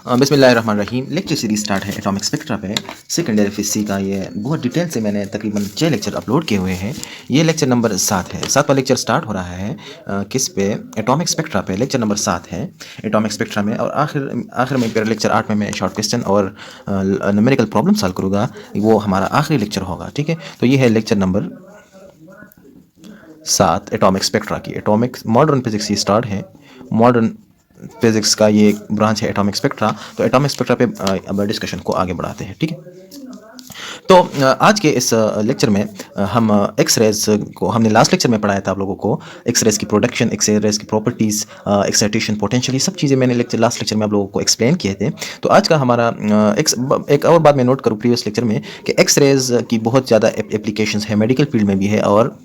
बिस्मिल्लाहिर्रहमानिर्रहीम। Lecture series start है atomic spectra पे। सेकेंड ईयर फिजिक्स का ये बहुत डिटेल से मैंने तकरीबन 6 लेक्चर अपलोड किए हुए हैं। ये लेक्चर नंबर 7 है। 7वां लेक्चर स्टार्ट हो रहा है किस पे? एटॉमिक स्पेक्ट्रा पे। लेक्चर नंबर 7 है एटॉमिक स्पेक्ट्रा में। और आखिर आखिर में फिर लेक्चर 8 में मैं शॉर्ट क्वेश्चन और न्यूमेरिकल प्रॉब्लम सॉल्व करूँगा। वो हमारा आखिरी लेक्चर होगा। ठीक है, तो ये है लेक्चर नंबर 7 एटॉमिक स्पेक्ट्रा की। एटॉमिक मॉडर्न फिजिक्स ये स्टार्ट है। मॉडर्न फिजिक्स का ये एक ब्रांच है एटॉमिक स्पेक्ट्रा। तो एटॉमिक स्पेक्ट्रा पे अब डिस्कशन को आगे बढ़ाते हैं। ठीक है, तो आज के इस लेक्चर में हम एक्स रेज को हमने लास्ट लेक्चर में पढ़ाया था आप लोगों को। एक्स रेज की प्रोडक्शन, एक्स रेज की प्रॉपर्टीज़, एक्साइटेशन, पोटेंशियल, ये सब चीज़ें मैंने लास्ट लेक्चर में आप लोगों को एक्सप्लेन किए थे। तो आज का हमारा एक और बात मैं नोट करूँ प्रीवियस लेक्चर में कि एक्स रेज की बहुत ज़्यादा एप्लीकेशंस है, मेडिकल फील्ड में भी है और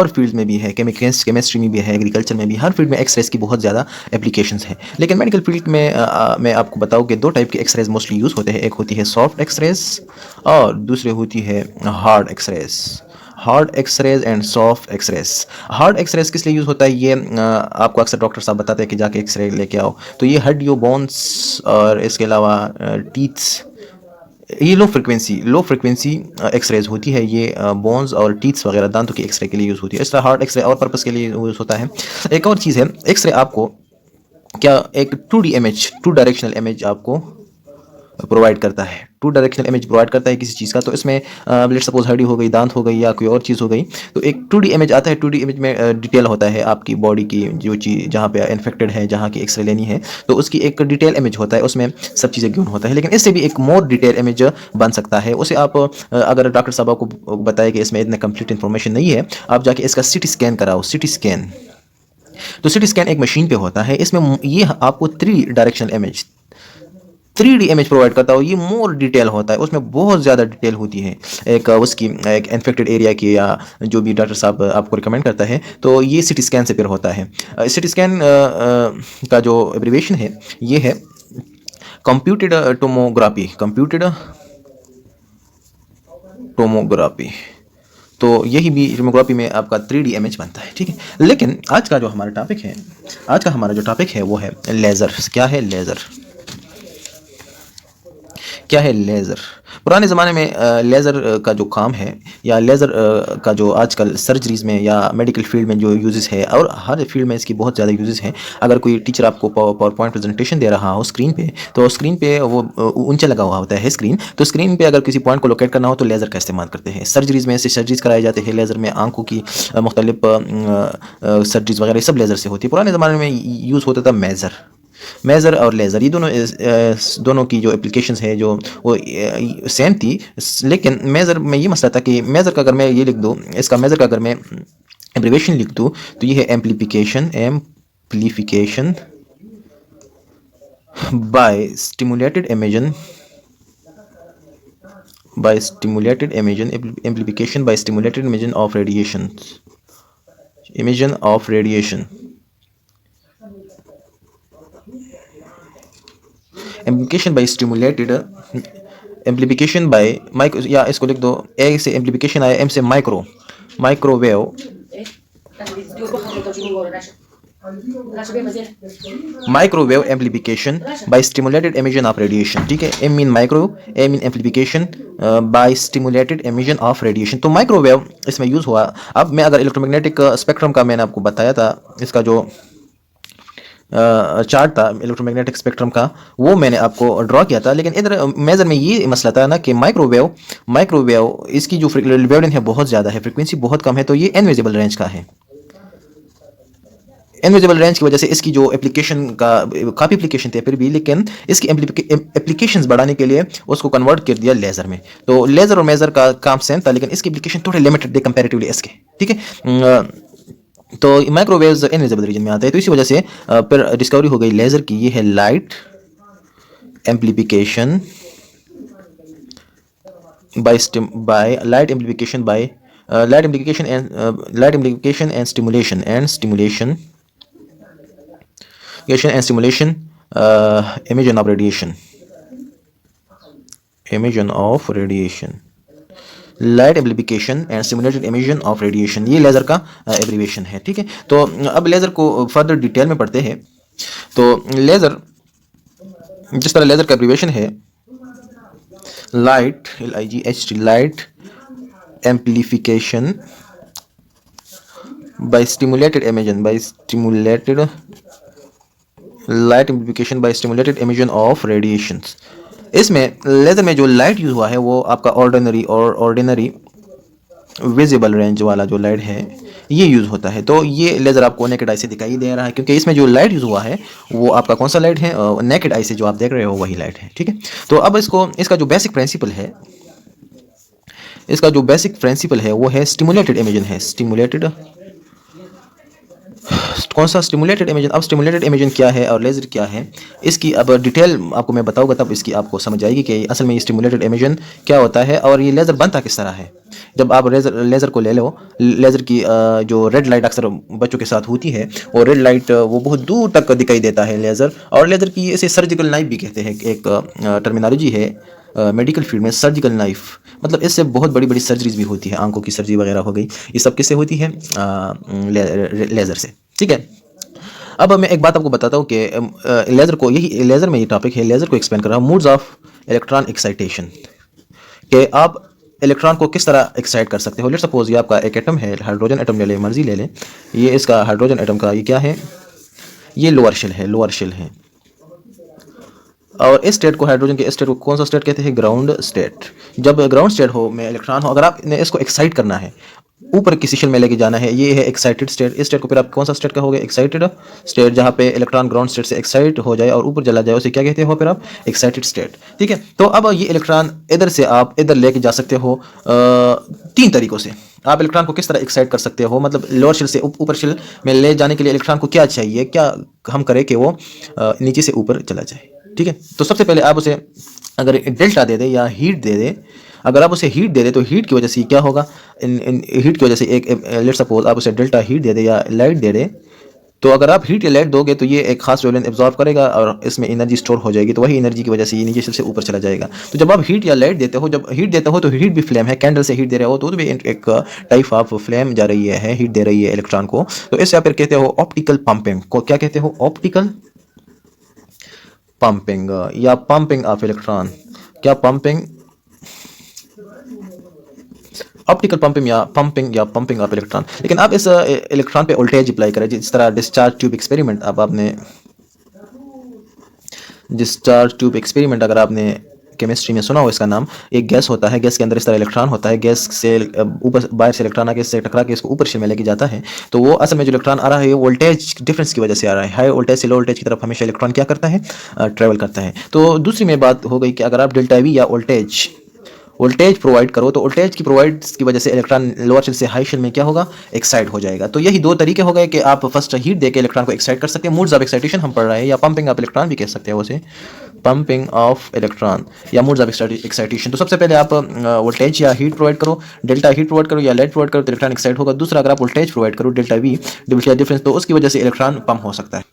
फील्ड में भी है, केमिस्ट्री में भी है, एग्रीकल्चर में भी। हर फील्ड में एक्स रेज की बहुत ज़्यादा एप्लीकेशंस हैं। लेकिन मेडिकल फील्ड में मैं आपको बताऊँ कि 2 टाइप के एक्स रेज मोस्टली यूज़ होते हैं। एक होती है सॉफ्ट एक्स रेज और दूसरी होती है hard X rays. Hard X rays and soft X rays. Hard X rays किस लिए यूज़ होता है ये आपको अक्सर डॉक्टर साहब बताते हैं कि जाके एक्स रे लेके आओ। तो ये हड्डियों, बोन्स और इसके अलावा टीथ्स, ये लो फ्रिक्वेंसी एक्स रेज होती है। ये बोन्स और टीथ्स वगैरह दांतों की एक्सरे के लिए यूज़ होती है। इस तरह हार्ट एक्सरे और पर्पस के लिए यूज़ होता है। एक और चीज़ है, एक्सरे आपको क्या एक 2D इमेज, 2 डायरेक्शनल इमेज आपको प्रोवाइड करता है। 2 डायरेक्शनल इमेज प्रोवाइड करता है किसी चीज़ का। तो इसमें लेट सपोज हड्डी हो गई, दांत हो गई या कोई और चीज़ हो गई, तो एक 2D इमेज आता है। 2D इमेज में डिटेल होता है आपकी बॉडी की, जो चीज़ जहाँ पे इन्फेक्टेड है, जहाँ की एक्सरे लेनी है, तो उसकी एक डिटेल इमेज होता है, उसमें सब चीज़ें गिवन होता है। लेकिन इससे भी एक मोर डिटेल इमेज बन सकता है। उसे आप अगर डॉक्टर साहब आपको बताए कि इसमें इतने कंप्लीट इन्फॉर्मेशन नहीं है, आप जाके इसका सिटी स्कैन कराओ। सिटी स्कैन, तो सिटी स्कैन एक मशीन पे होता है। इसमें ये आपको 3 directional image, 3D image provide करता हो। ये मोर डिटेल होता है, उसमें बहुत ज़्यादा डिटेल होती है एक उसकी एक इन्फेक्टेड एरिया की, या जो भी डॉक्टर साहब आपको रिकमेंड करता है। तो ये सिटी स्कैन से फिर होता है। सिटी स्कैन का जो एब्रीविएशन है ये है कंप्यूटेड टोमोग्राफी। कंप्यूटेड टोमोग्राफी, तो यही भी टोमोग्राफी में आपका 3D इमेज बनता है। ठीक है, लेकिन आज का जो हमारा टॉपिक है, आज का हमारा जो टॉपिक है वो है लेज़र। क्या है लेज़र? क्या है लेज़र? पुराने ज़माने में लेज़र का जो काम है, या लेज़र का जो आजकल सर्जरीज़ में या मेडिकल फील्ड में जो यूजेस है, और हर फील्ड में इसकी बहुत ज़्यादा यूजेस हैं। अगर कोई टीचर आपको पावर पॉइंट प्रेजेंटेशन दे रहा हो स्क्रीन पे, तो स्क्रीन पे वो ऊंचा लगा हुआ होता है स्क्रीन, तो स्क्रीन पे अगर किसी पॉइंट को लोकेट करना हो तो लेज़र का इस्तेमाल करते हैं। सर्जरीज़ में ऐसे सर्जरीज़ कराए जाते हैं लेज़र में। आंखों की मुख्तलिफ सर्जरीज़ वगैरह सब लेज़र से होती है। पुराने ज़माने में यूज़ होता था मेज़र और लेज़र। ये दोनों की जो एप्लीकेशंस है जो वो सेम थी। लेकिन मेज़र में ये मसला था कि मेज़र का अगर मैं ये लिख दूँ, इसका मेज़र का अगर मैं एब्रीविएशन लिख दूँ, तो ये है amplification by stimulated imagine, amplification by stimulated imagine of radiation, amplification by stimulated, amplification bye micro, या इसको लिख दो ए से एम्प्लीफिकेशन आया, एम से microwave amplification by stimulated emission of radiation. ठीक है, M mean micro, A mean amplification by stimulated emission of radiation. तो माइक्रोवेव इसमें यूज़ हुआ। अब मैं अगर इलेक्ट्रोमैग्नेटिक स्पेक्ट्रम का मैंने आपको बताया था, इसका जो चार्ट था इलेक्ट्रोमैग्नेटिक स्पेक्ट्रम का, वो मैंने आपको ड्रॉ किया था। लेकिन इधर मेजर में ये मसला था ना कि माइक्रोवेव इसकी जो वेवलेंथ है बहुत ज़्यादा है, फ्रीक्वेंसी बहुत कम है, तो ये इनविजिबल रेंज का है। इनविजिबल रेंज की वजह से इसकी जो एप्लीकेशन का काफ़ी एप्लीकेशन थे फिर भी, लेकिन इसकी एप्लीकेशंस बढ़ाने के लिए उसको कन्वर्ट कर दिया लेज़र में। तो लेज़र और मेज़र का काम सेम था, लेकिन इसकी एप्लीकेशन थोड़े लिमिटेड थे कंपैरेटिवली इसके। ठीक है, तो माइक्रोवेव्स इनविजिबल रीजन में आते हैं। तो इसी वजह से फिर डिस्कवरी हो गई लेज़र की। ये है light amplification by light amplification and stimulation emission of radiation, light amplification and stimulated emission of radiation, ये लेज़र का एब्रीविएशन है। ठीक है, तो अब लेज़र को फर्दर डिटेल में पढ़ते हैं। तो लेज़र, जिस तरह लेज़र का एब्रीवेशन है light, LIGHT, light amplification by stimulated imagine, by stimulated light amplification by stimulated emission of radiations. इसमें लेज़र में जो लाइट यूज हुआ है वो आपका ऑर्डिनरी विजिबल रेंज वाला जो लाइट है ये यूज़ होता है। तो ये लेज़र आपको नेकेड आई से दिखाई दे रहा है, क्योंकि इसमें जो लाइट यूज़ हुआ है वो आपका कौन सा लाइट है, नेकेड आई से जो आप देख रहे हो वही लाइट है, ठीक है। तो अब इसका जो बेसिक प्रिंसिपल है, इसका जो बेसिक प्रिंसिपल है वो है स्टिमुलेटेड इमेजन है। स्टिमुलेटेड, कौन सा स्टिमुलेटेड इमेजन। अब स्टिमुलेटेड इमेजन क्या है और लेज़र क्या है, इसकी अब डिटेल आपको मैं बताऊंगा, तब इसकी आपको समझ आएगी कि असल में ये स्टिमुलेटेड इमेजन क्या होता है और ये लेज़र बनता किस तरह है। जब आप लेज़र को ले लो, लेज़र की जो रेड लाइट अक्सर बच्चों के साथ होती है, वो रेड लाइट वो बहुत दूर तक दिखाई देता है लेज़र। और लेज़र की इसे सर्जिकल नाइफ भी कहते हैं, एक टर्मिनोलॉजी है मेडिकल फील्ड में, सर्जिकल नाइफ। मतलब इससे बहुत बड़ी बड़ी सर्जरीज भी होती है, आंखों की सर्जरी वगैरह हो गई, ये सब किससे होती है, लेज़र से, ठीक है। अब मैं एक बात आपको बताता हूँ कि लेज़र को, यही लेज़र में ये टॉपिक है, लेज़र को एक्सप्लेन कर रहा हूँ, मूड्स ऑफ इलेक्ट्रॉन एक्साइटेशन, कि आप इलेक्ट्रॉन को किस तरह एक्साइट कर सकते हो। लेट्स सपोज ये आपका एक एटम है, हाइड्रोजन एटम ले लें, मर्जी ले लें, ये इसका हाइड्रोजन एटम का ये क्या है, ये लोअर शेल है, लोअर शेल है। और इस स्टेट को, हाइड्रोजन के इस स्टेट को कौन सा स्टेट कहते हैं, ग्राउंड स्टेट। जब ग्राउंड स्टेट हो में इलेक्ट्रॉन हो, अगर आपने इसको एक्साइट करना है, ऊपर किसी शेल में लेके जाना है, ये है एक्साइटेड स्टेट। इस स्टेट को फिर आप कौन सा स्टेट कहोगे, एक्साइटेड स्टेट। जहाँ पे इलेक्ट्रॉन ग्राउंड स्टेट से एक्साइट हो जाए और ऊपर चला जाए उसे क्या कहते हो फिर आप, एक्साइटेड स्टेट, ठीक है। तो अब ये इलेक्ट्रॉन इधर से आप इधर लेके जा सकते हो तीन तरीकों से। आप इलेक्ट्रॉन को किस तरह एक्साइट कर सकते हो, मतलब लोअर शेल से ऊपर शेल में ले जाने के लिए इलेक्ट्रॉन को क्या चाहिए, क्या हम करें कि वो नीचे से ऊपर चला जाए, ठीक है। तो सबसे पहले आप उसे अगर डेल्टा दे दे या हीट दे दे, अगर आप उसे हीट दे दे तो हीट की वजह से क्या होगा, इन हीट की वजह से एक लेट सपोज आप उसे डेल्टा हीट दे दे या लाइट दे दे, तो अगर आप हीट या लाइट दोगे तो ये एक खास वेवलेंथ एब्जॉर्ब करेगा और इसमें एनर्जी स्टोर हो जाएगी, तो वही एनर्जी की वजह से ये नीचे से ऊपर चला जाएगा। तो जब आप हीट या लाइट देते हो, जब हीट देते हो तो हीट भी फ्लेम है, कैंडल से हीट दे रहे हो तो भी एक टाइप ऑफ फ्लेम जा रही है, हीट दे रही है इलेक्ट्रॉन को। तो इससे आप फिर कहते हो ऑप्टिकल पंपिंग को, क्या कहते हो, ऑप्टिकल पंपिंग या पंपिंग ऑफ इलेक्ट्रॉन, क्या pumping, optical pumping of electron. लेकिन आप इस इलेक्ट्रॉन पे वोल्टेज अप्लाई करें, जिस तरह डिस्चार्ज ट्यूब एक्सपेरिमेंट, अब आपने डिस्चार्ज ट्यूब एक्सपेरिमेंट अगर आपने केमिस्ट्री में सुना हो इसका नाम, एक गैस होता है, गैस के अंदर इस तरह इलेक्ट्रॉन होता है, गैस से ऊपर बाहर से इलेक्ट्रॉन आके इससे टकरा के इसको ऊपर शेल में लेके जाता है। तो वो असल में जो इलेक्ट्रॉन आ रहा है वोल्टेज डिफरेंस की वजह से आ रहा है, हाई वोल्टेज से लो वोल्टेज की तरफ हमेशा इलेक्ट्रॉन क्या करता है, ट्रेवल करता है। तो दूसरी में बात हो गई कि अगर आप डेल्टा वी या वोल्टेज प्रोवाइड करो, तो वोल्टेज की प्रोवाइड की वजह से इलेक्ट्रॉन लोअर शेल से हाई शेल में क्या होगा, एक्साइट हो जाएगा। तो यही दो तरीके हो गए कि आप फर्स्ट हीट देके इलेक्ट्रॉन को एक्साइट कर सकते हैं, मूड्स ऑफ एक्साइटेशन हम पढ़ रहे हैं, या पंपिंग ऑफ इलेक्ट्रॉन भी कह सकते हैं उसे, पंपिंग ऑफ इलेक्ट्रॉन या मूड्स ऑफ एक्साइटेशन। तो सबसे पहले आप वोल्टेज या हीट प्रोवाइड करो, डेल्टा हीट प्रोवाइड करो या लाइट प्रोवाइड करो तो इलेक्ट्रॉन एक्साइट होगा। दूसरा अगर आप वोल्टेज प्रोवाइड करो, डेल्टा वी डिफरेंस, तो उसकी वजह से इलेक्ट्रॉन पंप हो सकता है।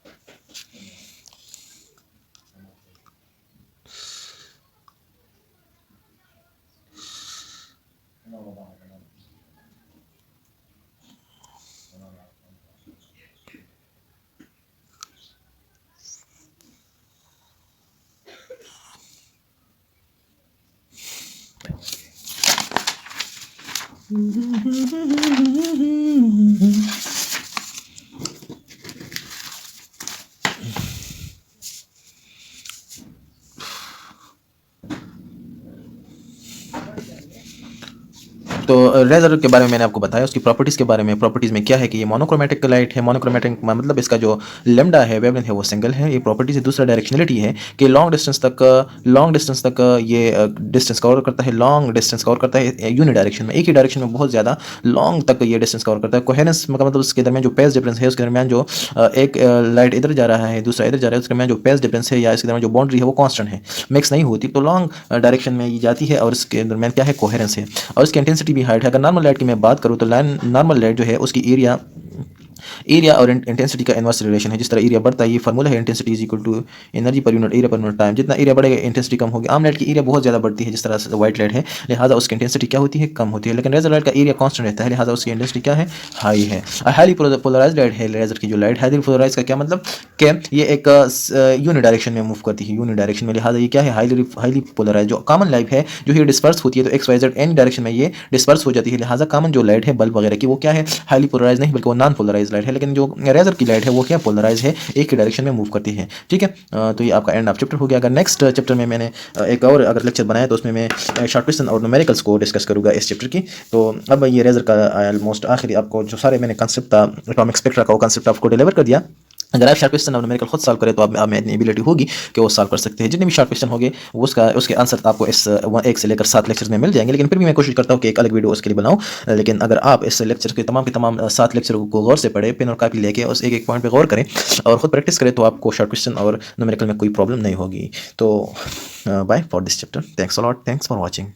तो लेज़र के बारे में मैंने आपको बताया, उसकी प्रॉपर्टीज़ के बारे में। प्रॉपर्टीज़ में क्या है कि ये मोनोक्रोमेटिक लाइट है, मोनोक्रोमेटिक मतलब इसका जो लेमडा है, वेवलेंथ है, वो सिंगल है, ये प्रॉपर्टी से। दूसरा डायरेक्शनलिटी है कि लॉन्ग डिस्टेंस तक ये डिस्टेंस कवर करता है, लॉन्ग डिस्टेंस कवर करता है यूनि डायरेक्शन में, एक ही डायरेक्शन में बहुत ज़्यादा लॉन्ग तक ये डिस्टेंस कवर करता है। कोहेरेंस मतलब उसके दरमियान जो फेज डिफरेंस है, उसके दरमियान जो एक लाइट इधर जा रहा है दूसरा इधर जा रहा है, उसके दरमियान जो फेज डिफरेंस है या इसके दरमियान जो बाउंड्री है वो कांस्टेंट है, मिक्स नहीं होती। तो लॉन्ग डायरेक्शन में ये जाती है और इसके दरमियान क्या है, कोहेरेंस है। और इसकी इंटेंसिटी भी हाइट है। अगर नॉर्मल लाइट की मैं बात करूँ तो नॉर्मल लाइट जो है उसकी एरिया एरिया और इंटेंसिटी का इनवर्स रिलेशन है। जिस तरह एरिया बढ़ता है, ये फार्मूला है, intensity is equal to energy per unit area per unit time. जितना एरिया बढ़ेगा इंटेंसिटी कम होगी। आम लाइट की एरिया बहुत ज़्यादा बढ़ती है, जिस तरह से व्हाइट लाइट है, लिहाजा उसकी इंटेंसिटी क्या होती है, कम होती है। लेकिन लेजर लाइट का एरिया कांस्टेंट रहता है, लिहाजा उसकी इंटेंसिटी क्या है, हाई है। हाईली पोलराइज लाइट है लेजर की जो लाइट, हाईली पोलराइज का क्या मतलब कि ये एक यूनि डायरेक्शन में मूव करती है, यूनि डायरेक्शन में, लिहाजा ये क्या है, हाईली पोलराइज। जो कॉमन लाइट है जो ये डिस्पर्स होती है, तो X Y Z any direction में ये डिस्पर्स हो जाती है, लिहाजा कॉमन जो लाइट है बल्ब वगैरह की, वो क्या है, हाईली पोलराइज नहीं बल्कि वो नॉन पोलराइज लाइट है। लेकिन जो लेजर की लाइट है वो क्या पोलराइज है, एक ही डायरेक्शन में मूव करती है। ठीक है, तो ये आपका एंड ऑफ चैप्टर हो गया। अगर नेक्स्ट चैप्टर में मैंने एक और अगर लेक्चर बनाया तो उसमें मैं शॉर्ट क्वेश्चन और न्यूमेरिकल्स को डिस्कस करूंगा इस चैप्टर की। तो अब ये लेजर का ऑलमोस्ट आखिरी आपको जो सारे मैंने कंसेप्ट था एटॉमिक स्पेक्ट्रा का, वो कंसेप्ट आपको डिलीवर कर दिया। अगर आप शॉर्ट क्वेश्चन और न्यूमेरिकल खुद सॉल्व करें तो आप में इतनी एबिलिटी होगी कि वो सॉल्व कर सकते हैं। जितने भी शॉर्ट क्वेश्चन होंगे वो उसके आंसर आपको इस 1 से लेकर 7 लेक्चर में मिल जाएंगे। लेकिन फिर भी मैं कोशिश करता हूँ कि एक अलग वीडियो उसके लिए बनाऊँ। लेकिन अगर आप इस लेक्चर के तमाम 7 लेक्चर को गौर से पढ़े, पेन और कॉपी लेके उस एक एक पॉइंट पे गौर करें और खुद प्रैक्टिस करें, तो आपको शॉर्ट क्वेश्चन और न्यूमेरिकल में कोई प्रॉब्लम नहीं होगी। तो bye for this chapter, thanks a lot, thanks for watching.